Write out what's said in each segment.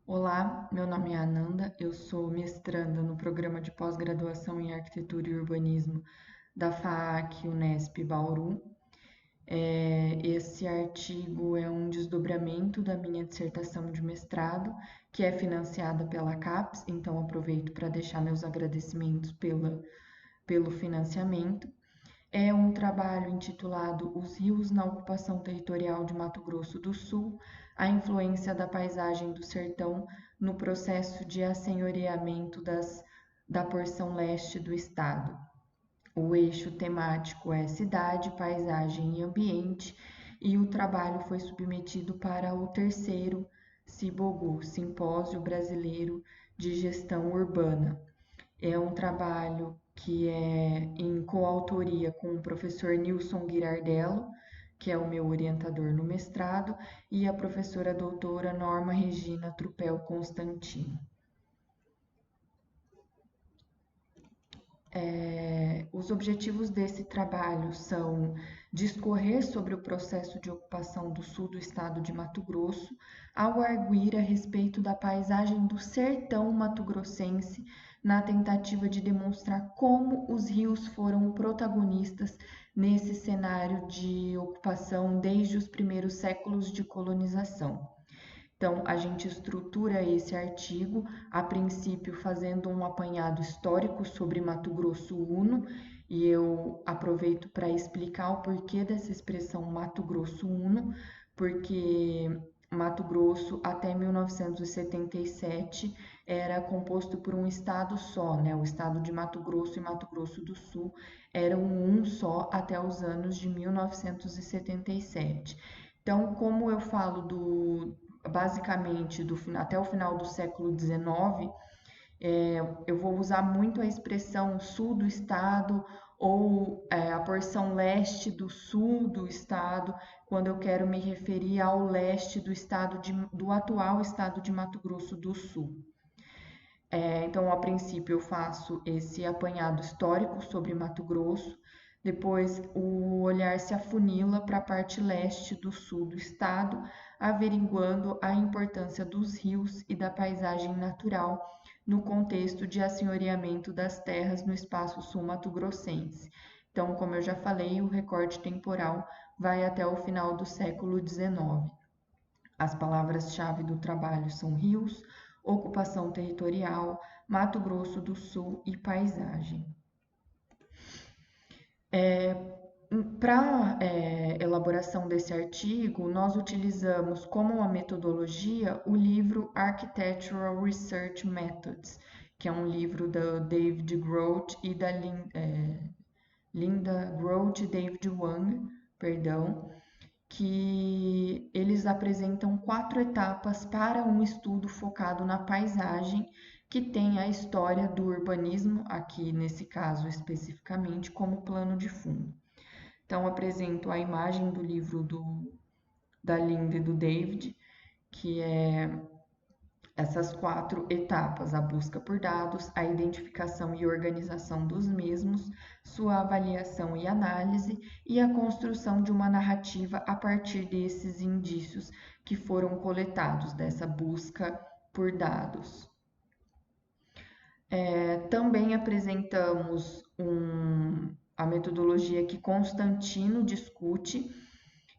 Olá, meu nome é Ananda, eu sou mestranda no programa de pós-graduação em Arquitetura e Urbanismo da FAAC Unesp Bauru. Esse artigo é um desdobramento da minha dissertação de mestrado, que é financiada pela CAPES, então aproveito para deixar meus agradecimentos pelo financiamento. É um trabalho intitulado Os Rios na Ocupação Territorial de Mato Grosso do Sul, a influência da paisagem do sertão no processo de assenhoreamento da porção leste do estado. O eixo temático é cidade, paisagem e ambiente, e o trabalho foi submetido para o terceiro Cibogu, Simpósio Brasileiro de Gestão Urbana. É um trabalho que é em coautoria com o professor Nilson Girardello, que é o meu orientador no mestrado, e a professora doutora Norma Regina Trupel Constantino. Os objetivos desse trabalho são discorrer sobre o processo de ocupação do sul do estado de Mato Grosso, ao arguir a respeito da paisagem do sertão mato-grossense, na tentativa de demonstrar como os rios foram protagonistas nesse cenário de ocupação desde os primeiros séculos de colonização. Então, a gente estrutura esse artigo, a princípio fazendo um apanhado histórico sobre Mato Grosso Uno, e eu aproveito para explicar o porquê dessa expressão Mato Grosso Uno, porque Mato Grosso até 1977 era composto por um estado só, né? O estado de Mato Grosso e Mato Grosso do Sul eram um só até os anos de 1977. Então, como eu falo basicamente até o final do século XIX, eu vou usar muito a expressão sul do estado ou a porção leste do sul do estado, quando eu quero me referir ao leste do atual estado de Mato Grosso do Sul. Então, a princípio, eu faço esse apanhado histórico sobre Mato Grosso, depois o olhar se afunila para a parte leste do sul do estado, averiguando a importância dos rios e da paisagem natural no contexto de assenhoreamento das terras no espaço sul-mato-grossense. Então, como eu já falei, o recorte temporal vai até o final do século XIX. As palavras-chave do trabalho são rios, ocupação territorial, Mato Grosso do Sul e paisagem. Para elaboração desse artigo, nós utilizamos como uma metodologia o livro Architectural Research Methods, que é um livro da David Grote e da Linda Grote e David Wang, perdão, que eles apresentam 4 etapas para um estudo focado na paisagem, que tem a história do urbanismo, aqui nesse caso especificamente, como plano de fundo. Então, apresento a imagem do livro da Linda e do David, que é essas 4 etapas: a busca por dados, a identificação e organização dos mesmos, sua avaliação e análise, e a construção de uma narrativa a partir desses indícios que foram coletados, dessa busca por dados. Também apresentamos a metodologia que Constantino discute,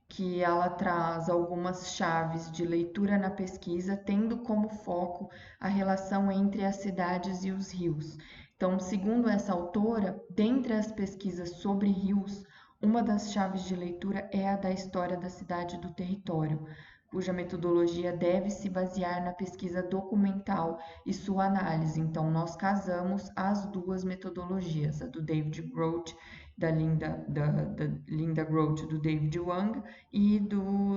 que ela traz algumas chaves de leitura na pesquisa, tendo como foco a relação entre as cidades e os rios. Então, segundo essa autora, dentre as pesquisas sobre rios, uma das chaves de leitura é a da história da cidade e do território, cuja metodologia deve se basear na pesquisa documental e sua análise. Então, nós casamos as duas metodologias, a do David Grote, da Linda Grote, do David Wang e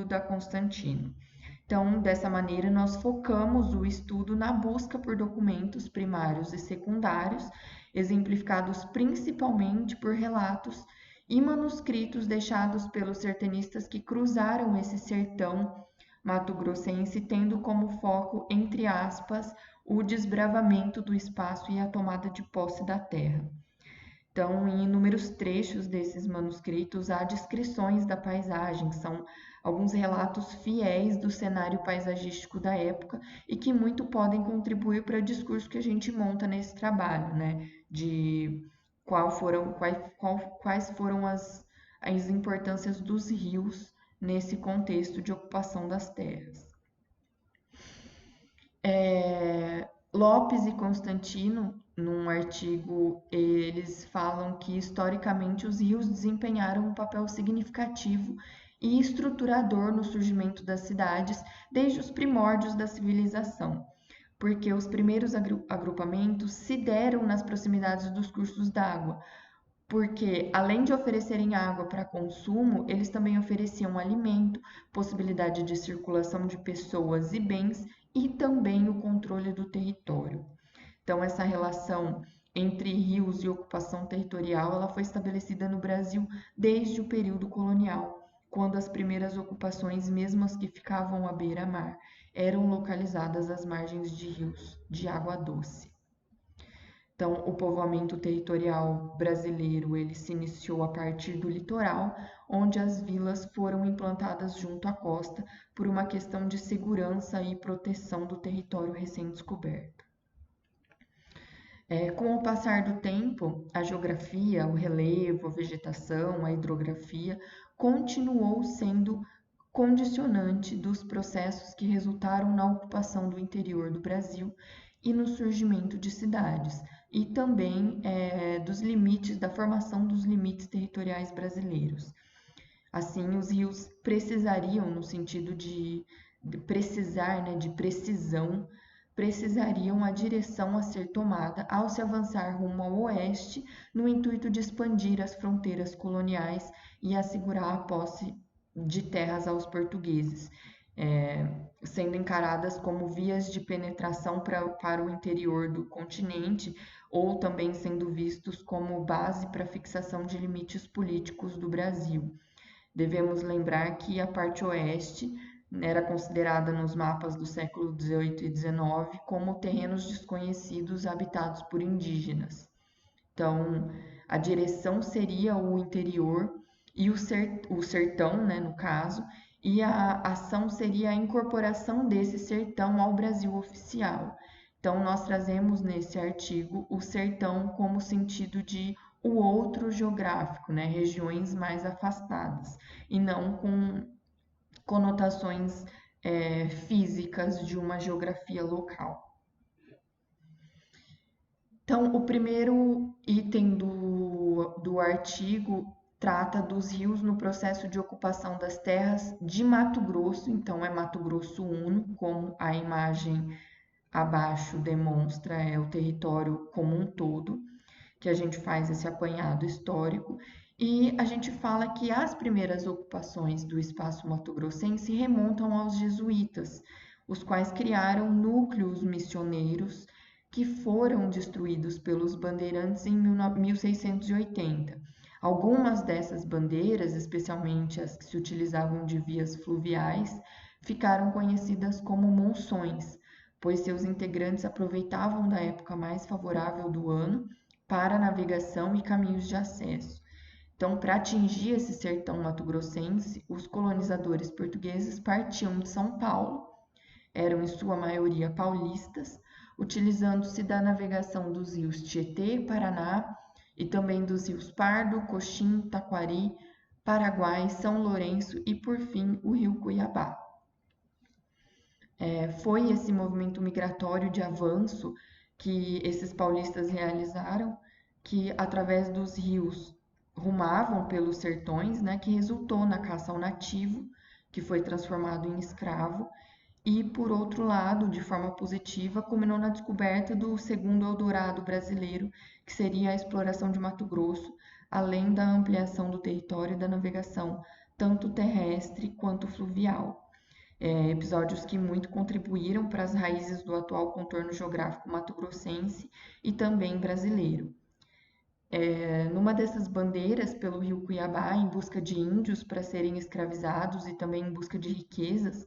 da Constantino. Então, dessa maneira, nós focamos o estudo na busca por documentos primários e secundários, exemplificados principalmente por relatos e manuscritos deixados pelos sertanistas que cruzaram esse sertão mato-grossense, tendo como foco, entre aspas, o desbravamento do espaço e a tomada de posse da terra. Então, em inúmeros trechos desses manuscritos há descrições da paisagem, são alguns relatos fiéis do cenário paisagístico da época e que muito podem contribuir para o discurso que a gente monta nesse trabalho, né? De quais foram as importâncias dos rios nesse contexto de ocupação das terras. Lopes e Constantino, num artigo, eles falam que historicamente os rios desempenharam um papel significativo e estruturador no surgimento das cidades desde os primórdios da civilização, porque os primeiros agrupamentos se deram nas proximidades dos cursos d'água, porque além de oferecerem água para consumo, eles também ofereciam alimento, possibilidade de circulação de pessoas e bens e também o controle do território. Então, essa relação entre rios e ocupação territorial, ela foi estabelecida no Brasil desde o período colonial, quando as primeiras ocupações, mesmo as que ficavam à beira-mar, eram localizadas às margens de rios de água doce. Então, o povoamento territorial brasileiro, ele se iniciou a partir do litoral, onde as vilas foram implantadas junto à costa por uma questão de segurança e proteção do território recém-descoberto. Com o passar do tempo, a geografia, o relevo, a vegetação, a hidrografia continuou sendo condicionante dos processos que resultaram na ocupação do interior do Brasil e no surgimento de cidades, e também dos limites, da formação dos limites territoriais brasileiros. Assim, os rios precisariam, no sentido de precisar, né, de precisão, precisariam a direção a ser tomada ao se avançar rumo ao oeste, no intuito de expandir as fronteiras coloniais e assegurar a posse de terras aos portugueses, sendo encaradas como vias de penetração para o interior do continente, ou também sendo vistos como base para a fixação de limites políticos do Brasil. Devemos lembrar que a parte oeste era considerada nos mapas do século XVIII e XIX como terrenos desconhecidos habitados por indígenas. Então, a direção seria o interior e o sertão, né, no caso, e a ação seria a incorporação desse sertão ao Brasil oficial. Então, nós trazemos nesse artigo o sertão como sentido de o outro geográfico, né, regiões mais afastadas, e não com conotações físicas de uma geografia local. Então, o primeiro item do artigo trata dos rios no processo de ocupação das terras de Mato Grosso, então é Mato Grosso I, como a imagem abaixo demonstra, é o território como um todo, que a gente faz esse apanhado histórico, e a gente fala que as primeiras ocupações do espaço mato-grossense remontam aos jesuítas, os quais criaram núcleos missioneiros que foram destruídos pelos bandeirantes em 1680. Algumas dessas bandeiras, especialmente as que se utilizavam de vias fluviais, ficaram conhecidas como monções, pois seus integrantes aproveitavam da época mais favorável do ano para navegação e caminhos de acesso. Então, para atingir esse sertão mato-grossense, os colonizadores portugueses partiam de São Paulo, eram em sua maioria paulistas, utilizando-se da navegação dos rios Tietê, Paraná e também dos rios Pardo, Coxim, Taquari, Paraguai, São Lourenço e, por fim, o rio Cuiabá. Foi esse movimento migratório de avanço que esses paulistas realizaram, que através dos rios rumavam pelos sertões, né, que resultou na caça ao nativo, que foi transformado em escravo, e por outro lado, de forma positiva, culminou na descoberta do segundo Eldorado brasileiro, que seria a exploração de Mato Grosso, além da ampliação do território e da navegação, tanto terrestre quanto fluvial. Episódios que muito contribuíram para as raízes do atual contorno geográfico mato-grossense e também brasileiro. Numa dessas bandeiras pelo rio Cuiabá, em busca de índios para serem escravizados e também em busca de riquezas,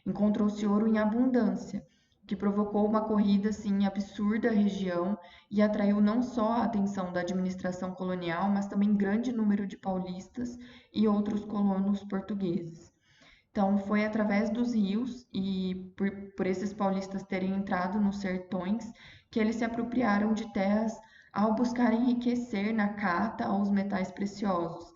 encontrou-se ouro em abundância, que provocou uma corrida assim absurda à região e atraiu não só a atenção da administração colonial, mas também grande número de paulistas e outros colonos portugueses. Então, foi através dos rios e por esses paulistas terem entrado nos sertões que eles se apropriaram de terras ao buscar enriquecer na cata aos metais preciosos.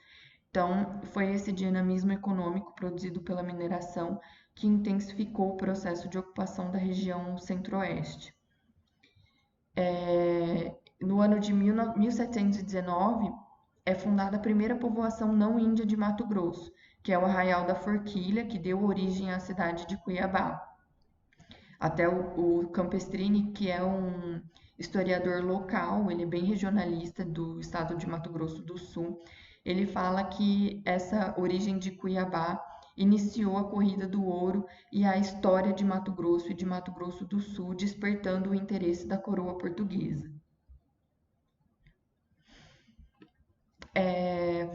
Então, foi esse dinamismo econômico produzido pela mineração que intensificou o processo de ocupação da região centro-oeste. No ano de 1719, é fundada a primeira povoação não índia de Mato Grosso, que é o Arraial da Forquilha, que deu origem à cidade de Cuiabá. Até o Campestrini, que é um historiador local, ele é bem regionalista do estado de Mato Grosso do Sul, ele fala que essa origem de Cuiabá iniciou a corrida do ouro e a história de Mato Grosso e de Mato Grosso do Sul, despertando o interesse da coroa portuguesa.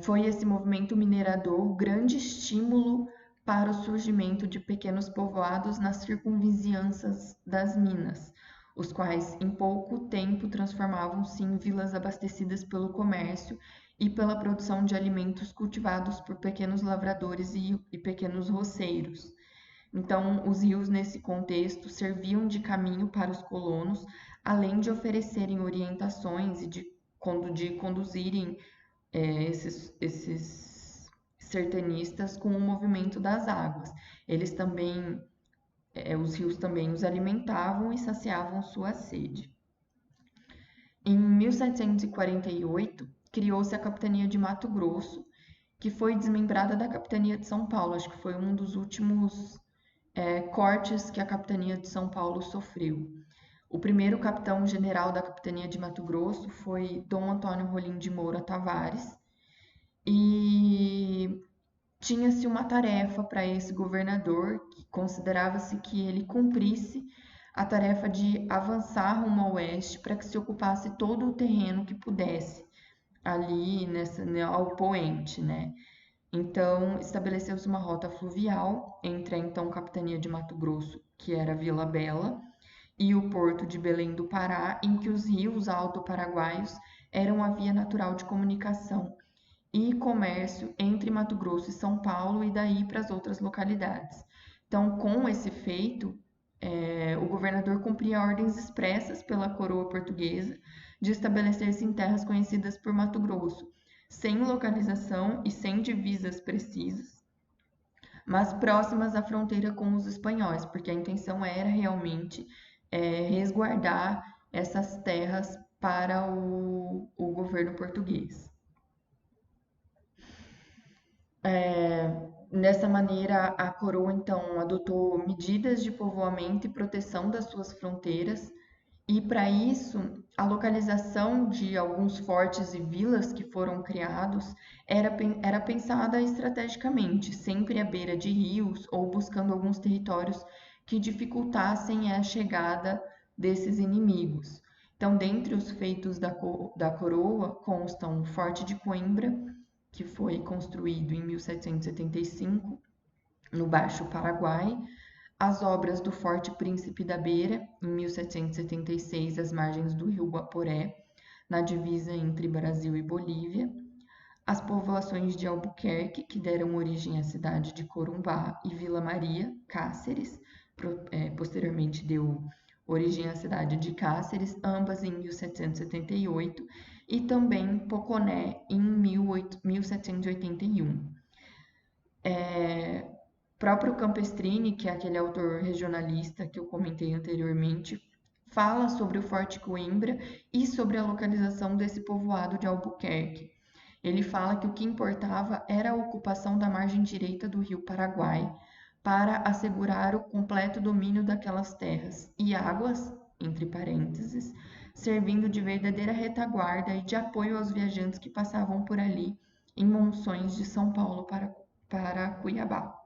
Foi esse movimento minerador o grande estímulo para o surgimento de pequenos povoados nas circunvizinhanças das minas, os quais em pouco tempo transformavam-se em vilas abastecidas pelo comércio e pela produção de alimentos cultivados por pequenos lavradores e pequenos roceiros. Então, os rios, nesse contexto, serviam de caminho para os colonos, além de oferecerem orientações e de conduzirem esses sertanistas com o movimento das águas. Eles também, os rios também os alimentavam e saciavam sua sede. Em 1748, criou-se a Capitania de Mato Grosso, que foi desmembrada da Capitania de São Paulo. Acho que foi um dos últimos cortes que a Capitania de São Paulo sofreu. O primeiro capitão-general da Capitania de Mato Grosso foi Dom Antônio Rolim de Moura Tavares, e tinha-se uma tarefa para esse governador, que considerava-se que ele cumprisse a tarefa de avançar rumo ao oeste para que se ocupasse todo o terreno que pudesse ali ao poente, né? Então, estabeleceu-se uma rota fluvial entre a então Capitania de Mato Grosso, que era Vila Bela, e o porto de Belém do Pará, em que os rios alto-paraguaios eram a via natural de comunicação e comércio entre Mato Grosso e São Paulo e daí para as outras localidades. Então, com esse feito, o governador cumpria ordens expressas pela coroa portuguesa de estabelecer-se em terras conhecidas por Mato Grosso, sem localização e sem divisas precisas, mas próximas à fronteira com os espanhóis, porque a intenção era realmente resguardar essas terras para o governo português. Dessa maneira, a coroa então adotou medidas de povoamento e proteção das suas fronteiras, e para isso, a localização de alguns fortes e vilas que foram criados era pensada estrategicamente, sempre à beira de rios ou buscando alguns territórios que dificultassem a chegada desses inimigos. Então, dentre os feitos da coroa constam o Forte de Coimbra, que foi construído em 1775, no Baixo Paraguai, as obras do Forte Príncipe da Beira, em 1776, às margens do rio Guaporé, na divisa entre Brasil e Bolívia, as povoações de Albuquerque, que deram origem à cidade de Corumbá, e Vila Maria, Cáceres, posteriormente deu origem à cidade de Cáceres, ambas em 1778, e também Poconé, em 1781. Próprio Campestrini, que é aquele autor regionalista que eu comentei anteriormente, fala sobre o Forte Coimbra e sobre a localização desse povoado de Albuquerque. Ele fala que o que importava era a ocupação da margem direita do rio Paraguai para assegurar o completo domínio daquelas terras e águas, entre parênteses, servindo de verdadeira retaguarda e de apoio aos viajantes que passavam por ali em monções de São Paulo para Cuiabá.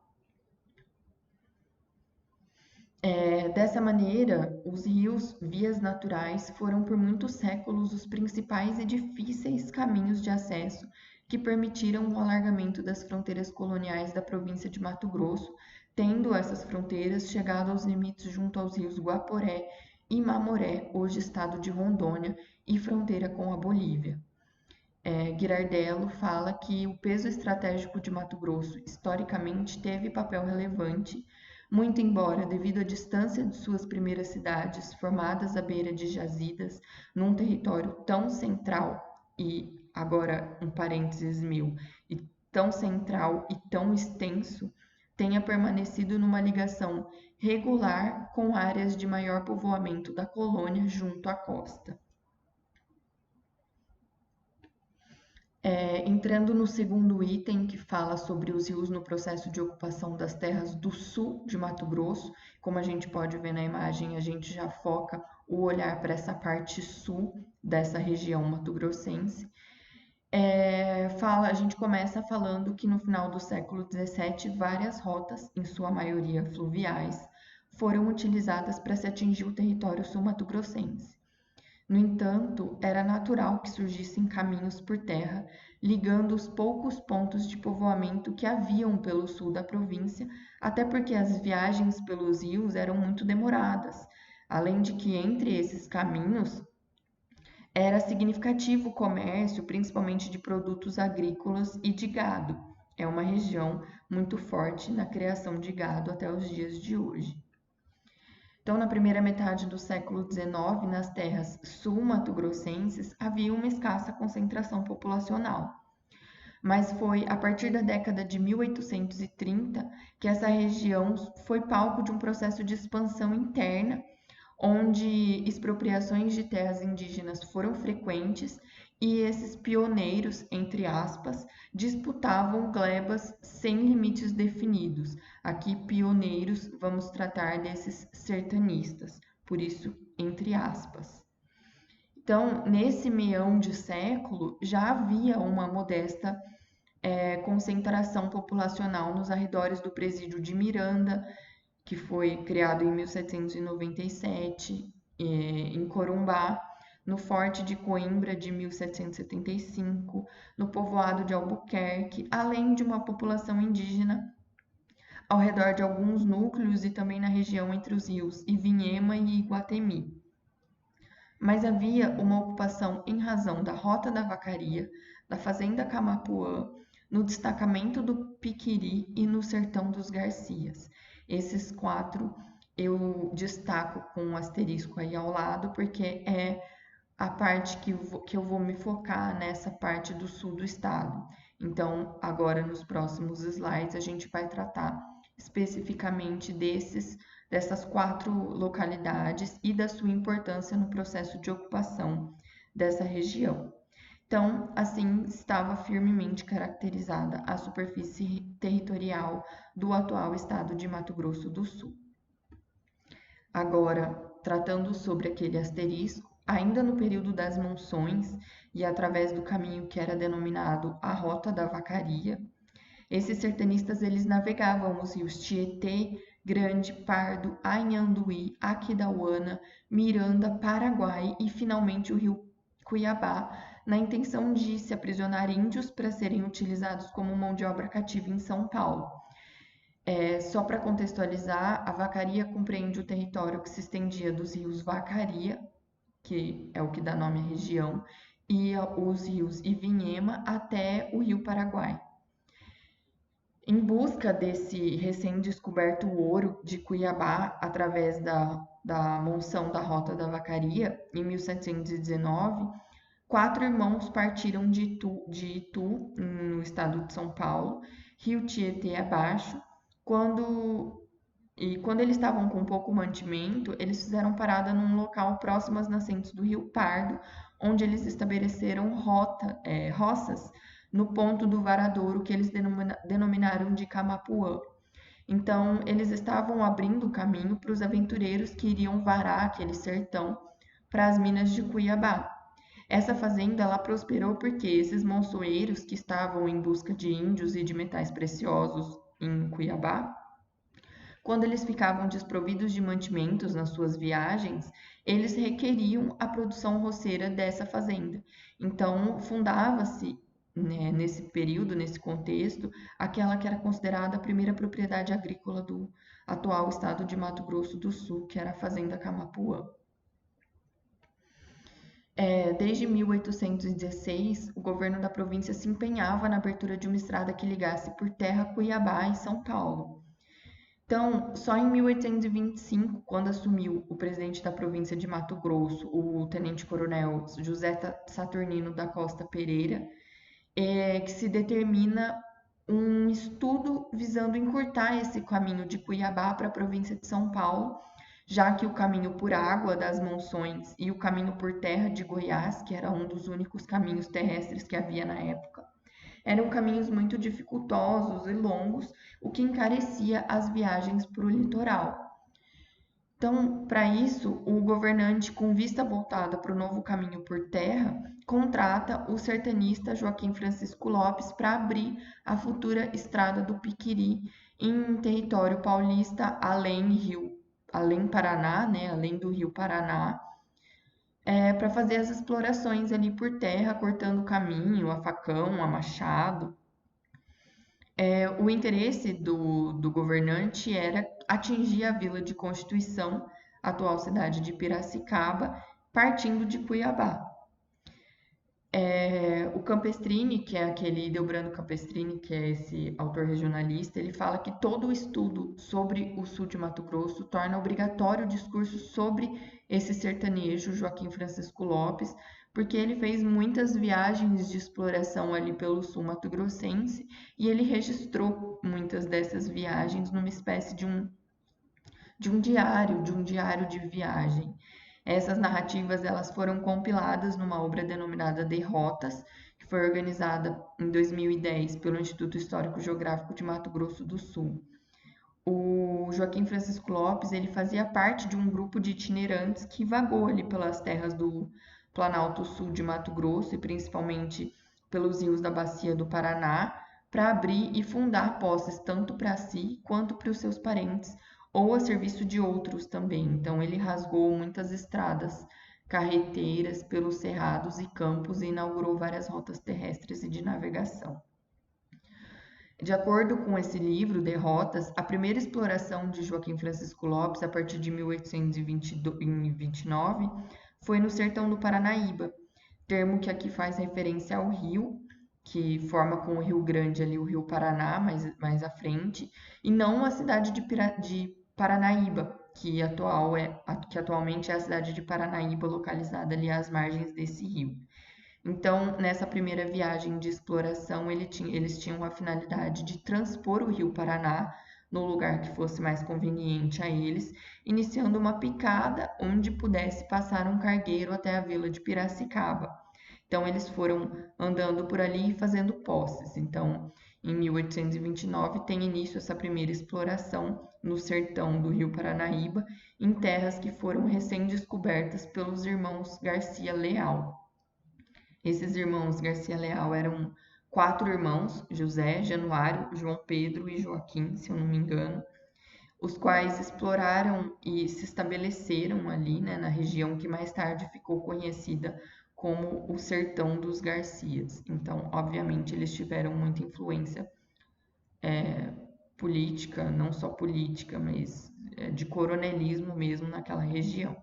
Dessa maneira, os rios, vias naturais, foram por muitos séculos os principais e difíceis caminhos de acesso que permitiram o alargamento das fronteiras coloniais da província de Mato Grosso, tendo essas fronteiras chegado aos limites junto aos rios Guaporé e Mamoré, hoje estado de Rondônia, e fronteira com a Bolívia. Girardello fala que o peso estratégico de Mato Grosso historicamente teve papel relevante, muito embora, devido à distância de suas primeiras cidades, formadas à beira de jazidas, num território tão central, e agora um parênteses meu, e tão central e tão extenso, tenha permanecido numa ligação regular com áreas de maior povoamento da colônia junto à costa. Entrando no segundo item, que fala sobre os rios no processo de ocupação das terras do sul de Mato Grosso, como a gente pode ver na imagem, a gente já foca o olhar para essa parte sul dessa região mato-grossense. A gente começa falando que no final do século XVII, várias rotas, em sua maioria fluviais, foram utilizadas para se atingir o território sul-mato-grossense. No entanto, era natural que surgissem caminhos por terra, ligando os poucos pontos de povoamento que haviam pelo sul da província, até porque as viagens pelos rios eram muito demoradas, além de que entre esses caminhos era significativo o comércio, principalmente de produtos agrícolas e de gado. É uma região muito forte na criação de gado até os dias de hoje. Então, na primeira metade do século XIX, nas terras sul-mato-grossenses, havia uma escassa concentração populacional. Mas foi a partir da década de 1830 que essa região foi palco de um processo de expansão interna, onde expropriações de terras indígenas foram frequentes e esses pioneiros, entre aspas, disputavam glebas sem limites definidos. Aqui, pioneiros, vamos tratar desses sertanistas, por isso, entre aspas. Então, nesse meião de século, já havia uma modesta concentração populacional nos arredores do presídio de Miranda, que foi criado em 1797, em Corumbá, no Forte de Coimbra de 1775, no povoado de Albuquerque, além de uma população indígena ao redor de alguns núcleos e também na região entre os rios Ivinhema e Iguatemi. Mas havia uma ocupação em razão da Rota da Vacaria, da Fazenda Camapuã, no destacamento do Piquiri e no Sertão dos Garcias. Esses 4 eu destaco com um asterisco aí ao lado, porque é a parte que eu vou me focar nessa parte do sul do estado. Então, agora nos próximos slides, a gente vai tratar especificamente dessas 4 localidades e da sua importância no processo de ocupação dessa região. Então, assim estava firmemente caracterizada a superfície territorial do atual estado de Mato Grosso do Sul. Agora, tratando sobre aquele asterisco, ainda no período das monções e através do caminho que era denominado a Rota da Vacaria, esses sertanistas eles navegavam os rios Tietê, Grande, Pardo, Anhanduí, Aquidauana, Miranda, Paraguai e finalmente o rio Cuiabá, na intenção de se aprisionar índios para serem utilizados como mão de obra cativa em São Paulo. Só para contextualizar, a Vacaria compreende o território que se estendia dos rios Vacaria, que é o que dá nome à região, e os rios Ivinhema até o rio Paraguai. Em busca desse recém-descoberto ouro de Cuiabá, através da monção da Rota da Vacaria, em 1719, 4 irmãos partiram de Itu, no estado de São Paulo, rio Tietê abaixo, quando eles estavam com pouco mantimento, eles fizeram parada num local próximo às nascentes do rio Pardo, onde eles estabeleceram roças no ponto do varadouro que eles denominaram de Camapuã. Então, eles estavam abrindo o caminho para os aventureiros que iriam varar aquele sertão para as minas de Cuiabá. Essa fazenda ela prosperou porque esses monçoeiros que estavam em busca de índios e de metais preciosos em Cuiabá, quando eles ficavam desprovidos de mantimentos nas suas viagens, eles requeriam a produção roceira dessa fazenda. Então, fundava-se, né, nesse período, nesse contexto, aquela que era considerada a primeira propriedade agrícola do atual estado de Mato Grosso do Sul, que era a Fazenda Camapuã. Desde 1816, o governo da província se empenhava na abertura de uma estrada que ligasse por terra Cuiabá e São Paulo. Então, só em 1825, quando assumiu o presidente da província de Mato Grosso, o tenente-coronel José Saturnino da Costa Pereira, que se determina um estudo visando encurtar esse caminho de Cuiabá para a província de São Paulo, já que o caminho por água das Monções e o caminho por terra de Goiás, que era um dos únicos caminhos terrestres que havia na época, eram caminhos muito dificultosos e longos, o que encarecia as viagens para o litoral. Então, para isso, o governante, com vista voltada para o novo caminho por terra, contrata o sertanista Joaquim Francisco Lopes para abrir a futura Estrada do Piquiri em território paulista, além Paraná, né, além do Rio Paraná, para fazer as explorações ali por terra, cortando o caminho, a facão, a machado. O interesse do governante era atingir a vila de Constituição, atual cidade de Piracicaba, partindo de Cuiabá. O Campestrini, que é aquele Delbrando Campestrini, que é esse autor regionalista, ele fala que todo o estudo sobre o sul de Mato Grosso torna obrigatório o discurso sobre esse sertanejo, Joaquim Francisco Lopes, porque ele fez muitas viagens de exploração ali pelo sul mato-grossense e ele registrou muitas dessas viagens numa espécie de um diário de viagem. Essas narrativas elas foram compiladas numa obra denominada Derrotas, que foi organizada em 2010 pelo Instituto Histórico Geográfico de Mato Grosso do Sul. O Joaquim Francisco Lopes ele fazia parte de um grupo de itinerantes que vagou ali pelas terras do Planalto Sul de Mato Grosso e principalmente pelos rios da Bacia do Paraná para abrir e fundar posses tanto para si quanto para os seus parentes ou a serviço de outros também. Então ele rasgou muitas estradas carreteiras pelos cerrados e campos e inaugurou várias rotas terrestres e de navegação. De acordo com esse livro, Derrotas, a primeira exploração de Joaquim Francisco Lopes, a partir de 1829, foi no sertão do Paranaíba, termo que aqui faz referência ao rio, que forma com o Rio Grande ali o Rio Paraná, mais à frente, e não a cidade de Paranaíba, que atualmente é a cidade de Paranaíba, localizada ali às margens desse rio. Então, nessa primeira viagem de exploração, eles tinham a finalidade de transpor o rio Paraná no lugar que fosse mais conveniente a eles, iniciando uma picada onde pudesse passar um cargueiro até a vila de Piracicaba. Então, eles foram andando por ali e fazendo posses. Então, em 1829, tem início essa primeira exploração no sertão do rio Paranaíba, em terras que foram recém-descobertas pelos irmãos Garcia Leal. Esses irmãos Garcia Leal eram 4 irmãos, José, Januário, João Pedro e Joaquim, se eu não me engano, os quais exploraram e se estabeleceram ali, né, na região que mais tarde ficou conhecida como o Sertão dos Garcias. Então, obviamente, eles tiveram muita influência política, não só política, mas de coronelismo mesmo naquela região.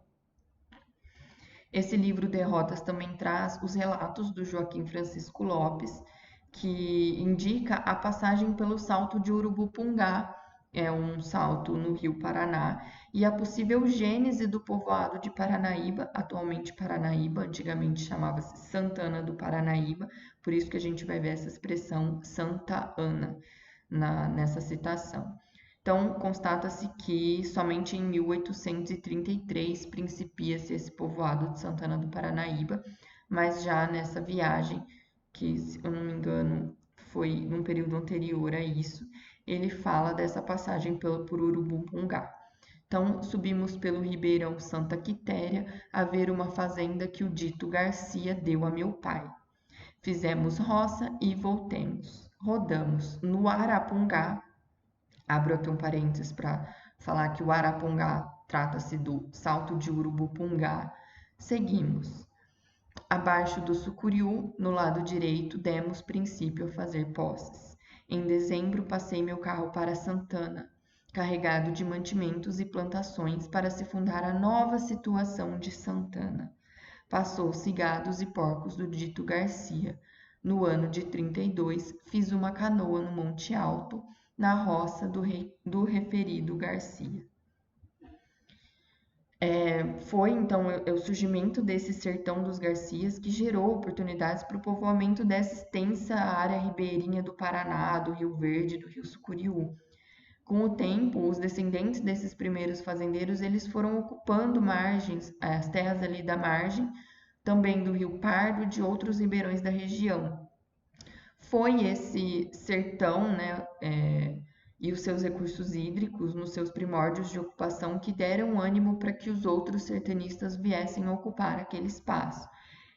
Esse livro Derrotas também traz os relatos do Joaquim Francisco Lopes, que indica a passagem pelo Salto de Urubupungá, é um salto no Rio Paraná, e a possível gênese do povoado de Paranaíba, atualmente Paranaíba, antigamente chamava-se Santana do Paranaíba, por isso que a gente vai ver essa expressão Santa Ana nessa citação. Então, constata-se que somente em 1833 principia-se esse povoado de Santana do Paranaíba, mas já nessa viagem, que se eu não me engano foi num período anterior a isso, ele fala dessa passagem por Urubupungá. Então, subimos pelo Ribeirão Santa Quitéria a ver uma fazenda que o dito Garcia deu a meu pai. Fizemos roça e voltemos. Rodamos no Arapungá. Abro aqui um parênteses para falar que o Arapungá trata-se do Salto de Urubupungá. Seguimos. Abaixo do Sucuriú, no lado direito, demos princípio a fazer posses. Em dezembro, passei meu carro para Santana, carregado de mantimentos e plantações para se fundar a nova situação de Santana. passou-se gados e porcos do dito Garcia. No ano de 32, fiz uma canoa no Monte Alto, na roça do referido Garcia. Foi então o surgimento desse sertão dos Garcias que gerou oportunidades para o povoamento dessa extensa área ribeirinha do Paraná, do Rio Verde, do Rio Sucuriú. Com o tempo, os descendentes desses primeiros fazendeiros, eles foram ocupando margens, as terras ali da margem, também do Rio Pardo e de outros ribeirões da região. Foi esse sertão, né, e os seus recursos hídricos, nos seus primórdios de ocupação, que deram ânimo para que os outros sertanistas viessem a ocupar aquele espaço.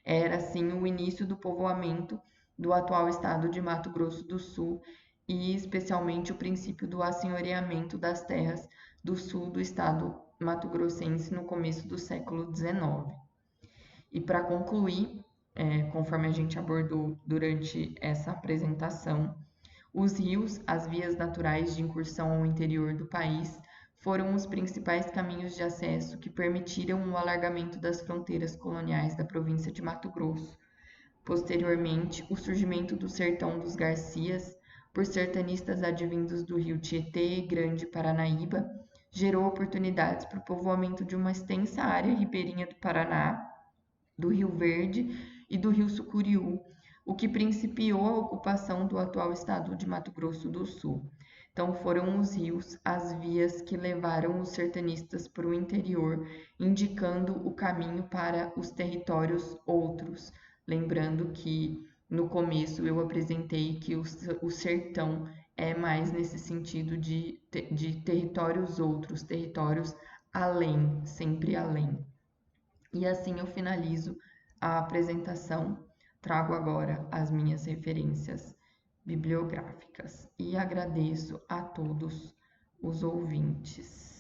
Era, assim, o início do povoamento do atual estado de Mato Grosso do Sul e, especialmente, o princípio do assenhoreamento das terras do sul do estado mato-grossense no começo do século XIX. E para concluir, conforme a gente abordou durante essa apresentação, os rios, as vias naturais de incursão ao interior do país, foram os principais caminhos de acesso que permitiram o alargamento das fronteiras coloniais da província de Mato Grosso. Posteriormente, o surgimento do Sertão dos Garcias, por sertanistas advindos do rio Tietê, Grande Paranaíba, gerou oportunidades para o povoamento de uma extensa área ribeirinha do Paraná, do Rio Verde e do Rio Sucuriú, o que principiou a ocupação do atual estado de Mato Grosso do Sul. Então, foram os rios as vias que levaram os sertanistas para o interior, indicando o caminho para os territórios outros. Lembrando que no começo eu apresentei que o sertão é mais nesse sentido de territórios outros, territórios além, sempre além. E assim eu finalizo a apresentação. Trago agora as minhas referências bibliográficas e agradeço a todos os ouvintes.